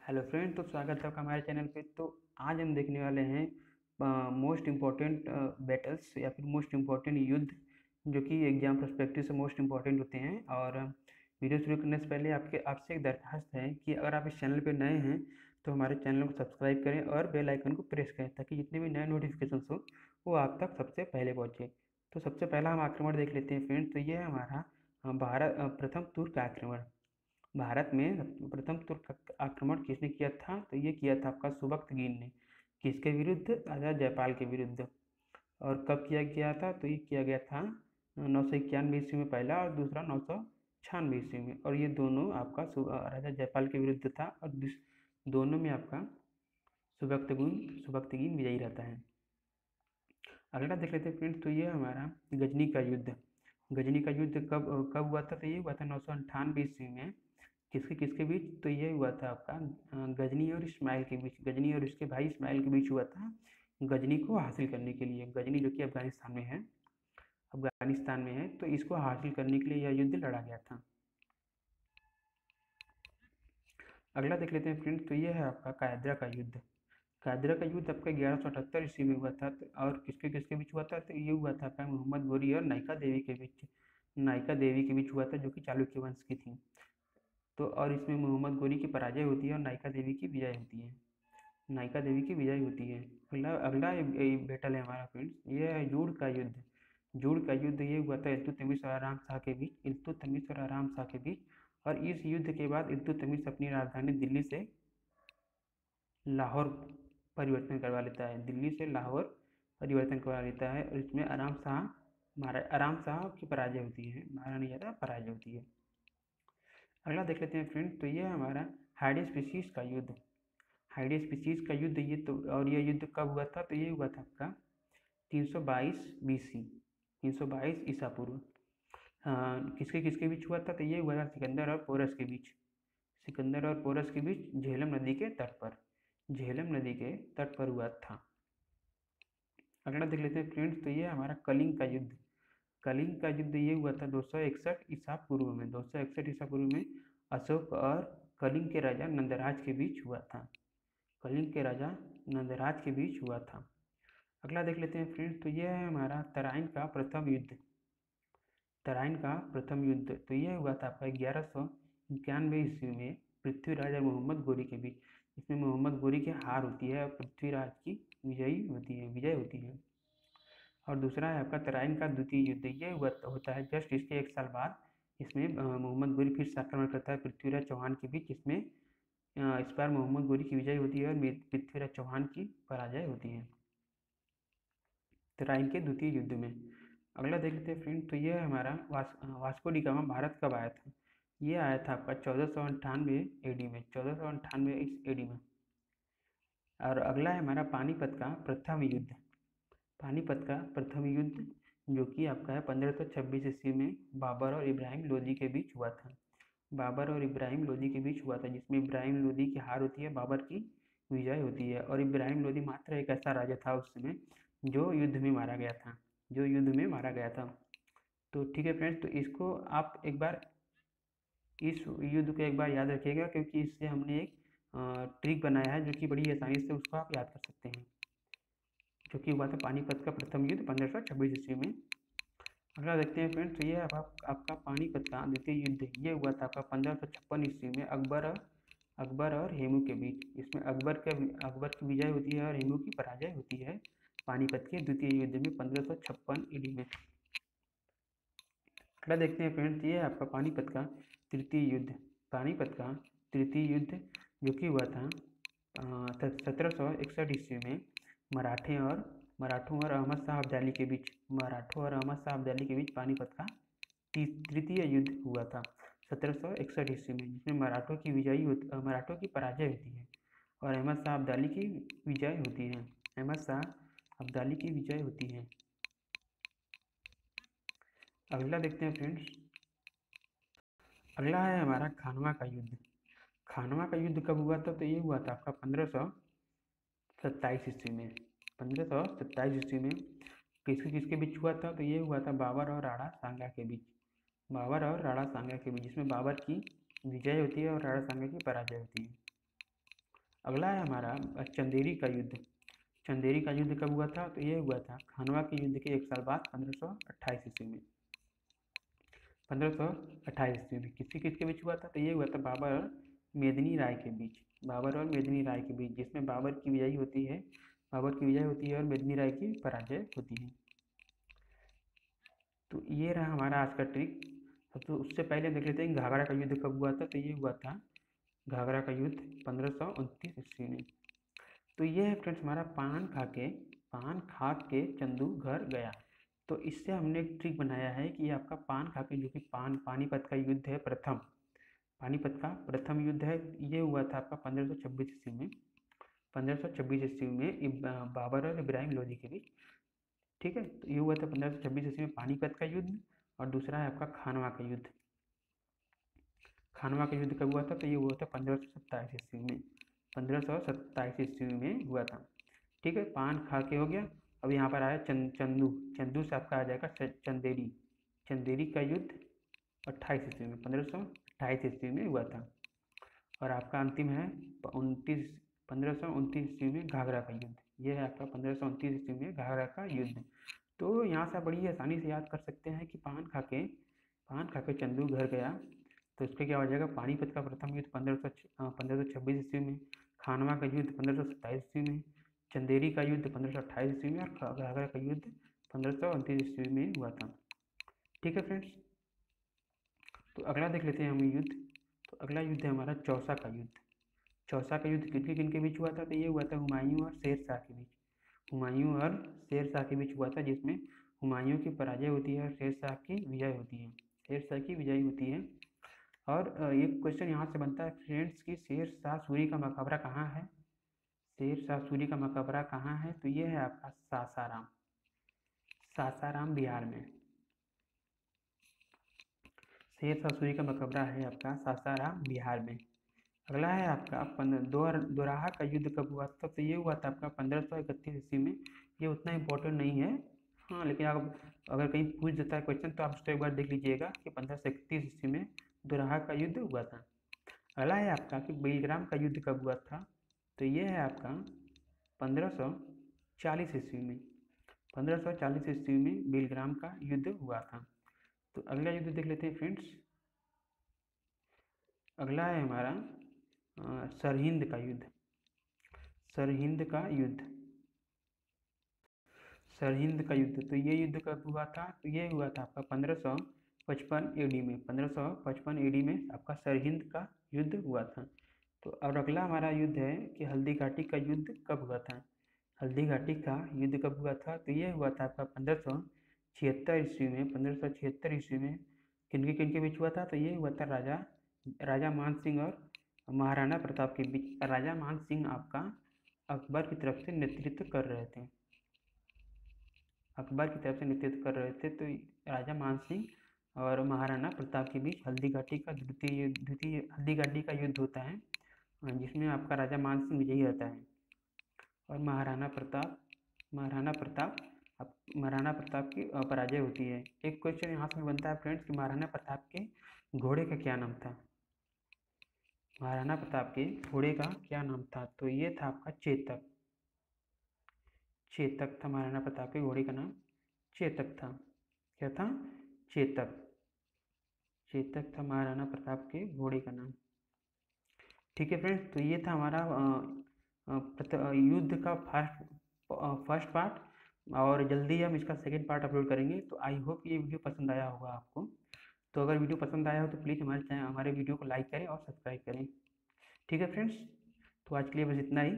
Hello friend, तो स्वागत है आपका हमारे चैनल पे। तो आज हम देखने वाले हैं मोस्ट इम्पॉर्टेंट बैटल्स या फिर मोस्ट इम्पॉर्टेंट युद्ध जो कि एग्जाम पर्सपेक्टिव से मोस्ट इम्पॉर्टेंट होते हैं। और वीडियो शुरू करने से पहले आपसे एक दरखास्त है कि अगर आप इस चैनल पे नए हैं तो हमारे चैनल को सब्सक्राइब करें और बेल आइकन को प्रेस करें ताकि जितने भी नए नोटिफिकेशन हो वो आप तक सबसे पहले पहुँचे। तो सबसे पहला हम आक्रमण देख लेते हैं फ्रेंड। तो ये है हमारा प्रथम तुर्क आक्रमण। भारत में प्रथम तुर्क आक्रमण किसने किया था? तो ये किया था आपका सुबक्तगीन ने। किसके विरुद्ध? राजा जयपाल के विरुद्ध। और कब किया गया था? तो ये किया गया था 991 ईस्वी में पहला, और दूसरा 996 ईस्वी में। और ये दोनों आपका राजा जयपाल के विरुद्ध था, और दोनों में आपका सुबक्तगीन विजयी रहता है। अगला देख लेते हैं फ्रेंड्स। तो ये हमारा गजनी का युद्ध। गजनी का युद्ध कब कब हुआ था? तो ये हुआ था 998 ईस्वी में। किसके किसके बीच? तो ये हुआ था आपका गजनी और इस्माइल के बीच। गजनी और उसके भाई इस्माइल के बीच हुआ था। गजनी को हासिल करने के लिए, गजनी जो कि अफगानिस्तान में है, तो इसको हासिल करने के लिए यह युद्ध लड़ा गया था। अगला देख लेते हैं फ्रेंड्स। तो ये है आपका कायदरा का युद्ध। कायदरा का युद्ध आपका 1178 ईस्वी में हुआ था। और किसके किसके बीच हुआ था? तो ये हुआ था आपका मोहम्मद गोरी और नायका देवी के बीच। नायका देवी के बीच हुआ था, जो कि चालुक्य वंश की थी। तो और इसमें मोहम्मद गोरी की पराजय होती है और नायका देवी की विजय होती है। नायका देवी की विजय होती है। अगला अगला बैटल है हमारा फ्रेंड्स, ये है जूड़ का युद्ध। जूड़ का युद्ध ये हुआ था इल्तुतमिश और आराम शाह के बीच। इल्तुतमिश और आराम शाह के बीच। और इस युद्ध के बाद इल्तुतमिश अपनी राजधानी दिल्ली से लाहौर परिवर्तन करवा लेता है। दिल्ली से लाहौर परिवर्तन करवा लेता है, और इसमें आराम शाह की पराजय होती है। मारा नहीं जाता, पराजय होती है। अगला देख लेते हैं फ्रेंड्स। तो ये है हमारा हाइडेस्पिसीस का युद्ध। हाइडेस्पिसीस का युद्ध ये युद्ध कब हुआ था? तो ये हुआ था आपका 322 BC, 322 ईसा पूर्व। किसके किसके बीच हुआ था? तो ये हुआ था सिकंदर और पोरस के बीच। सिकंदर और पोरस के बीच झेलम नदी के तट पर। झेलम नदी के तट पर हुआ था। अगला देख लेते हैं फ्रेंड्स। तो ये हमारा कलिंग का युद्ध। कलिंग का युद्ध ये हुआ था 261 ईसा पूर्व में। 261 ईसा पूर्व में अशोक और कलिंग के राजा नंदराज के बीच हुआ था। कलिंग के राजा नंदराज के बीच हुआ था। अगला देख लेते हैं फ्रेंड्स। तो यह है हमारा तराइन का प्रथम युद्ध। तराइन का प्रथम युद्ध तो यह हुआ था आपका 1191 ईस्वी में पृथ्वीराज और मोहम्मद गोरी के बीच। इसमें मोहम्मद गोरी की हार होती है और पृथ्वीराज की विजय होती है। और दूसरा है आपका तराइन का द्वितीय युद्ध। ये होता है जस्ट इसके एक साल बाद। इसमें मोहम्मद गोरी फिर से आक्रमण करता है पृथ्वीराज चौहान के बीच। इसमें इस बार मोहम्मद गोरी की विजय होती है और पृथ्वीराज चौहान की पराजय होती है तराइन के द्वितीय युद्ध में। अगला देख लेते हैं फ्रेंड। तो ये है हमारा वास्को डी गामा भारत कब आया था? ये आया था आपका 1498 एडी में। 1498 एडी में। और अगला है हमारा पानीपत का प्रथम युद्ध। पानीपत का प्रथम युद्ध जो कि आपका है 1526 ईस्वी में बाबर और इब्राहिम लोदी के बीच हुआ था। बाबर और इब्राहिम लोदी के बीच हुआ था, जिसमें इब्राहिम लोदी की हार होती है, बाबर की विजय होती है। और इब्राहिम लोदी मात्र एक ऐसा राजा था उस समय जो युद्ध में मारा गया था। तो ठीक है फ्रेंड्स, तो इसको आप एक बार इस युद्ध को एक बार याद रखिएगा, क्योंकि इससे हमने एक ट्रिक बनाया है जो कि बड़ी आसानी से उसको आप याद कर सकते हैं, जो कि हुआ था पानीपत का प्रथम युद्ध 1526 ईस्वी में। अगला देखते हैं फ्रेंड्स। तो ये आपका पानीपत का द्वितीय युद्ध ये हुआ था आपका 1556 ईस्वी में अकबर और हेमू के बीच। इसमें अकबर की विजय होती है और हेमू की पराजय होती है पानीपत के द्वितीय युद्ध में 1556 ईडी में। अगला देखते हैं फ्रेंड्स। ये है आपका पानीपत का तृतीय युद्ध। पानीपत का तृतीय युद्ध जो कि हुआ था 1761 ईस्वी में मराठों और अहमद शाह अब्दाली के बीच। पानीपत का तृतीय युद्ध हुआ था 1761 ईस्वी में, जिसमें मराठों की पराजय होती है और अहमद शाह अब्दाली की विजय होती है। अगला देखते हैं फ्रेंड्स। अगला है हमारा खानवा का युद्ध। खानवा का युद्ध कब हुआ था? तो ये हुआ था आपका 1527 ईस्वी में। 1527 ईस्वी में किसके किसके बीच हुआ था? तो ये हुआ था बाबर और राणा सांगा के बीच। जिसमें बाबर की विजय होती है और राणा सांगा की पराजय होती है। अगला है हमारा चंदेरी का युद्ध। चंदेरी का युद्ध कब हुआ था? तो ये हुआ था खानवा के युद्ध के 1 साल बाद 1528 ईस्वी में। 1528 ईस्वी में किसके किसके बीच हुआ था? तो ये हुआ था बाबर और मेदिनी राय के बीच। बाबर और मेदिनी राय के बीच, जिसमें बाबर की विजय होती है, और मेदिनी राय की पराजय होती है। तो ये रहा हमारा आज का ट्रिक। तो उससे पहले देख लेते हैं घाघरा का युद्ध कब हुआ था। तो ये हुआ था घाघरा का युद्ध 1529 ईस्वी में। तो ये है फ्रेंड्स हमारा पान खा के चंदू घर गया। तो इससे हमने एक ट्रिक बनाया है कि आपका पान खा के, जो कि पानीपत का युद्ध है, पानीपत का प्रथम युद्ध है, ये हुआ था आपका 1526 ईस्वी में। 1526 ईस्वी में बाबर और इब्राहिम लोदी के बीच। ठीक है, तो ये हुआ था 1526 ईस्वी में पानीपत का युद्ध। और दूसरा है आपका खानवा का युद्ध। खानवा का युद्ध कब हुआ था? तो ये हुआ था 1527 ईस्वी में। 1527 ईस्वी में हुआ था। ठीक है, पान खा के हो गया। अब यहाँ पर आया चंदू से आपका आ जाएगा चंदेरी का युद्ध 28 ईस्वी में, 1528 ईस्वी में हुआ था। और आपका अंतिम है 1529 ईस्वी में घाघरा का युद्ध। ये है आपका 1529 ईस्वी में घाघरा का युद्ध। तो यहाँ से बड़ी आसानी से याद कर सकते हैं कि पान खा के चंदू घर गया। तो इस पर क्या हो जाएगा? पानीपत का प्रथम युद्ध 1526 ईस्वी में, खानवा का युद्ध 1527 ईस्वी में, चंदेरी का युद्ध 1528 ईस्वी में, और घाघरा का युद्ध 1529 ईस्वी में हुआ था। ठीक है फ्रेंड्स, तो अगला देख लेते हैं हम युद्ध। तो अगला युद्ध है हमारा चौसा का युद्ध। चौसा का युद्ध किन के बीच हुआ था? तो ये हुआ था हुमायूं और शेर शाह के बीच। हुमायूं और शेर शाह के बीच हुआ था, जिसमें हुमायूं की पराजय होती है और शेर शाह की विजय होती है। और एक क्वेश्चन यहाँ से बनता है फ्रेंड्स कि शेर शाह सूरी का मकबरा कहाँ है? शेर शाह सूरी का मकबरा कहाँ है? तो ये है आपका सासाराम बिहार में। शेर शाह सूरी का मकबरा है आपका सासाराम बिहार में। अगला है आपका दोराहा का युद्ध कब हुआ था? तो ये हुआ था आपका 1531 ईस्वी में। ये उतना इम्पोर्टेंट नहीं है, हाँ, लेकिन आप अगर कहीं पूछ देता है क्वेश्चन तो आप उसको एक बार देख लीजिएगा कि 1531 ईस्वी में दोराहा का युद्ध हुआ था। अगला है आपका कि बेलग्राम का युद्ध कब हुआ था? तो ये है आपका 1540 ईस्वी में। 1540 ईस्वी में बेलग्राम का युद्ध हुआ था। तो अगला युद्ध देख लेते हैं फ्रेंड्स। अगला है हमारा सरहिंद का युद्ध। सरहिंद का युद्ध। तो ये युद्ध कब हुआ था? तो ये हुआ था आपका 1555 एडी में। 1555 एडी में आपका सरहिंद का युद्ध हुआ था। तो और अगला हमारा युद्ध है कि हल्दी घाटी का युद्ध कब हुआ था? हल्दी घाटी का युद्ध कब हुआ था? तो ये हुआ था आपका 1576 ईस्वी में। 1576 ईस्वी में किन के बीच हुआ था? तो ये हुआ था राजा मान सिंह और महाराणा प्रताप के बीच। राजा मान सिंह आपका अकबर की तरफ से नेतृत्व कर रहे थे। तो राजा मान सिंह और महाराणा प्रताप के बीच हल्दी घाटी का हल्दी घाटी का युद्ध होता है, जिसमें आपका राजा मान सिंह विजयी रहता है और महाराणा प्रताप की पराजय होती है। एक क्वेश्चन यहाँ से बनता है फ्रेंड्स कि महाराणा प्रताप के घोड़े का क्या नाम था? महाराणा प्रताप के घोड़े का क्या नाम था? तो ये था आपका चेतक था। महाराणा प्रताप के घोड़े का नाम चेतक था। क्या था? चेतक था महाराणा प्रताप के घोड़े का नाम। ठीक है फ्रेंड्स, तो ये था हमारा युद्ध का फर्स्ट पार्ट, और जल्दी हम इसका सेकंड पार्ट अपलोड करेंगे। तो आई होप ये वीडियो पसंद आया होगा आपको। तो अगर वीडियो पसंद आया हो तो प्लीज़ हमारे वीडियो को लाइक करें और सब्सक्राइब करें। ठीक है फ्रेंड्स, तो आज के लिए बस इतना ही।